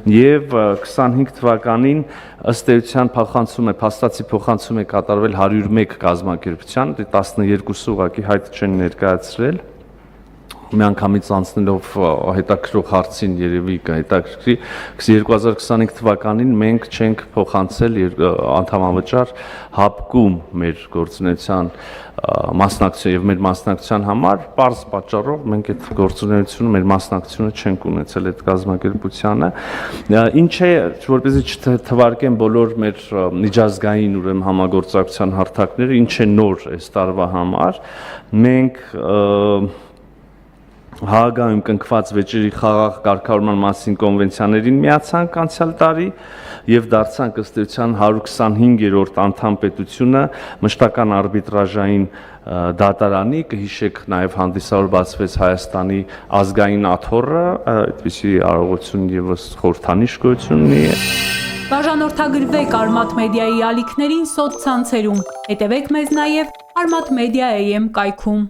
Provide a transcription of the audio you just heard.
եւ 25 թվականին ըստ էության փաստացի փոխանցում է կատարվել 101 կազմակերպության, 12 ուղղակի հայտ չեն ներկայացրել։ Միանգամից անցնելով հետաքրող հարցին երևի կհետաքրքրի 2025 թվականին մենք չենք փոխանցել անդամավճար հապկում մեր գործունեության մասնակցության եւ մեր մասնակցության համար պարզ պատճառով մենք այդ գործունեությունը մեր մասնակցությունը չենք ունեցել այդ կազմակերպությանը ինչ է որպեսզի չթվարկեն բոլոր մեր միջազգային ուրեմն համագործակցության հարթակները ինչ է նոր այս տարվա համար մենք Հաագայում կնքված վեճերի խաղաղ կարգավորման մասին կոնվենցիաներին միացանք անցյալ տարի եւ դարձանք ըստ էության 125-րդ անդամ պետությունը մշտական արբիտրաժային դատարանի կհիշեք նաեւ հանդիսավոր բացվեց Հայաստանի ազգային աթոռը այդպիսի արարողություն եւս խորհրդանիշ գոյություն ունի Բաժանորդագրվեք Արմաթ մեդիայի ալիքներին սոցցանցերում հետևեք մեզ նաեւ Armat Media AM կայքում